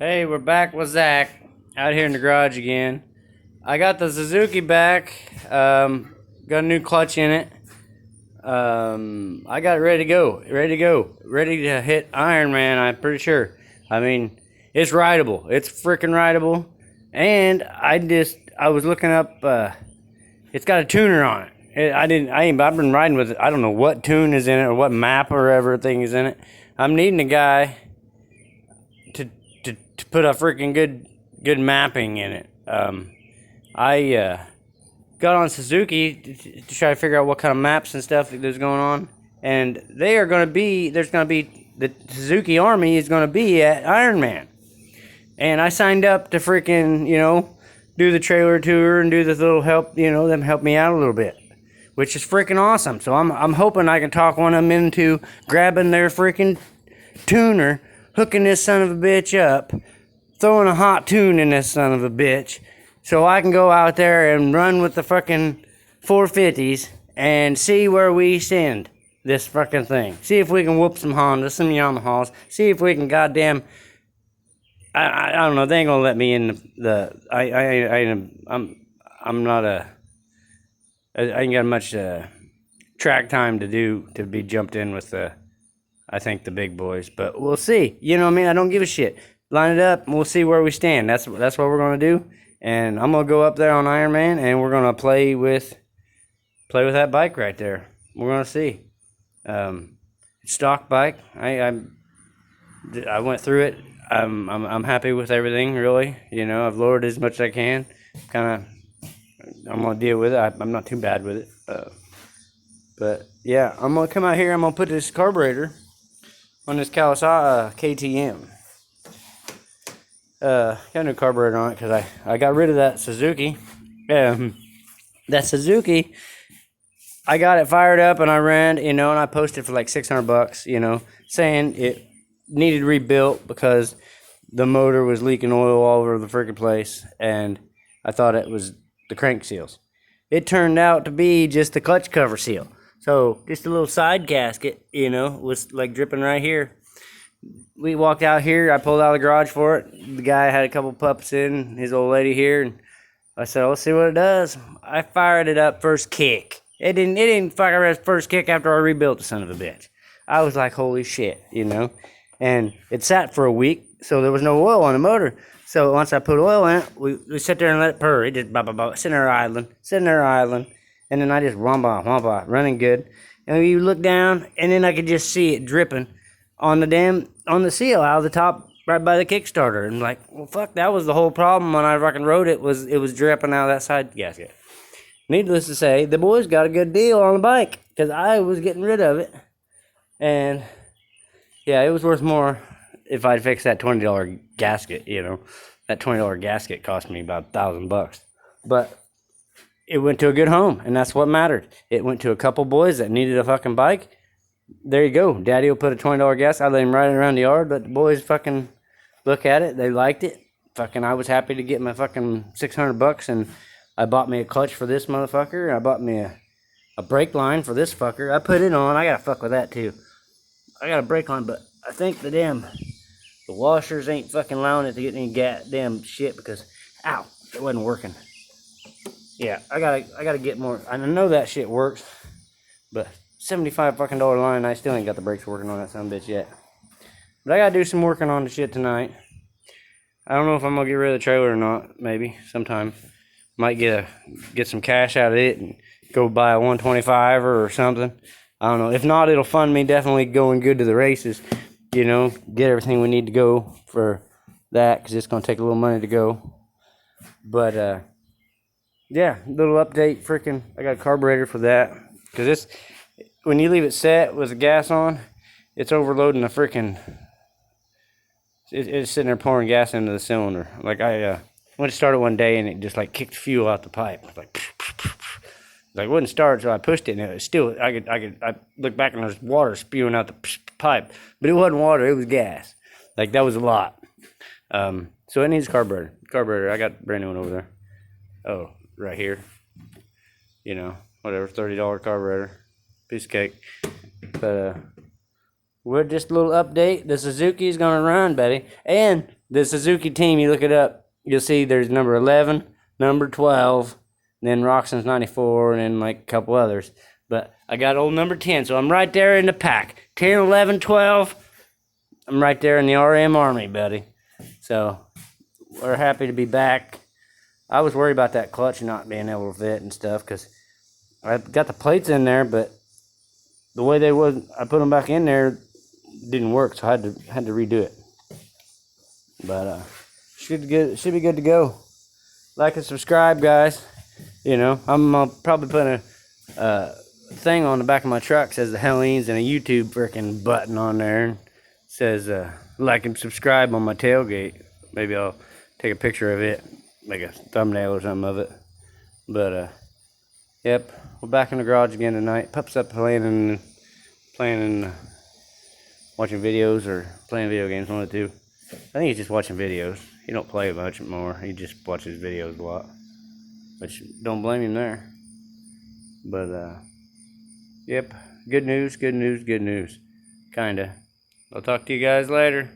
Hey, we're back with Zach out here in the garage again. I got the Suzuki back. Got a new clutch in it. I got it ready to go. Ready to hit Ironman, I'm pretty sure. I mean, it's rideable. It's freaking rideable. And I was looking up, it's got a tuner on it. I've been riding with it. I don't know what tune is in it or what map or everything is in it. I'm needing a guy to put a freaking good mapping in it. I got on Suzuki to try to figure out what kind of maps and stuff there's going on, and there's going to be the Suzuki Army is going to be at Ironman, and I signed up to freaking do the trailer tour and do this little help them help me out a little bit, which is freaking awesome. So I'm hoping I can talk one of them into grabbing their freaking tuner, hooking this son of a bitch up, throwing a hot tune in this son of a bitch, so I can go out there and run with the fucking 450s and see where we send this fucking thing. See if we can whoop some Hondas, some Yamahas. See if we can goddamn. I don't know. They ain't gonna let me in the. I'm not a. I ain't got much track time to be jumped in with the. I think the big boys, but we'll see. You know what I mean? I don't give a shit. Line it up, and we'll see where we stand. That's what we're gonna do. And I'm gonna go up there on Ironman, and we're gonna play with that bike right there. We're gonna see. Stock bike. I went through it. I'm happy with everything. Really, I've lowered it as much as I can. I'm gonna deal with it. I'm not too bad with it. But yeah, I'm gonna come out here. I'm gonna put this carburetor on this Kawasaki KTM. Got a new carburetor on it because I got rid of that Suzuki. That Suzuki, I got it fired up and I ran, and I posted for like $600, saying it needed rebuilt because the motor was leaking oil all over the freaking place, and I thought it was the crank seals. It turned out to be just the clutch cover seal. So just a little side gasket, was like dripping right here. We walked out here. I pulled out of the garage for it. The guy had a couple pups in, his old lady here, and I said, let's see what it does. I fired it up first kick. It didn't fire up first kick after I rebuilt the son of a bitch. I was like, holy shit, And it sat for a week, so there was no oil on the motor. So once I put oil in it, we sit there and let it purr. It just sitting there idling. And then I just wamba, running good. And you look down, and then I could just see it dripping on the seal out of the top right by the Kickstarter. And like, well, fuck, that was the whole problem when I fucking rode it, was dripping out of that side gasket. Needless to say, the boys got a good deal on the bike because I was getting rid of it. And yeah, it was worth more if I'd fixed that $20 gasket, That $20 gasket cost me about $1,000. But it went to a good home, and that's what mattered. It went to a couple boys that needed a fucking bike. There you go. Daddy will put a $20 gas. I let him ride it around the yard, let the boys fucking look at it. They liked it. Fucking, I was happy to get my fucking $600, and I bought me a clutch for this motherfucker. I bought me a brake line for this fucker. I put it on. I gotta fuck with that too. I got a brake line, but I think the washers ain't fucking allowing it to get any goddamn shit because, ow, it wasn't working. Yeah, I gotta get more. I know that shit works, but $75 fucking line, I still ain't got the brakes working on that son of a bitch yet. But I gotta do some working on the shit tonight. I don't know if I'm gonna get rid of the trailer or not. Maybe sometime. Might get some cash out of it and go buy a 125 or something. I don't know. If not, it'll fund me definitely going good to the races. Get everything we need to go for that, because it's gonna take a little money to go. But yeah, little update. Freaking, I got a carburetor for that, because when you leave it set with the gas on, it's overloading the freaking. It's sitting there pouring gas into the cylinder. Like I went to start it one day and it just like kicked fuel out the pipe. It's like it wouldn't start, so I pushed it and it was still. I looked back and there's water spewing out the pipe, but it wasn't water. It was gas. Like that was a lot. So it needs carburetor. I got a brand new one over there. Oh, right here. Whatever, $30 carburetor. Piece of cake. But we're just a little update. The Suzuki's gonna run, buddy. And the Suzuki team, you look it up, you'll see there's number 11, number 12, then Roxon's 94, and then like a couple others. But I got old number 10, so I'm right there in the pack. 10, 11, 12. I'm right there in the RM Army, buddy. So we're happy to be back. I was worried about that clutch not being able to fit and stuff because I got the plates in there, but the way they was, I put them back in there, didn't work, so I had to redo it. But should be good to go. Like and subscribe, guys. You know, I'm probably putting a thing on the back of my truck says the Hellenes and a YouTube freaking button on there. And says like and subscribe on my tailgate. Maybe I'll take a picture of it, make a thumbnail or something of it. But yep, we're back in the garage again tonight. Pup's up playing and watching videos or playing video games, one of the two. I think he's just watching videos. He don't play much more. He just watches videos a lot. Which, don't blame him there. But, yep. Good news, good news, good news. Kinda. I'll talk to you guys later.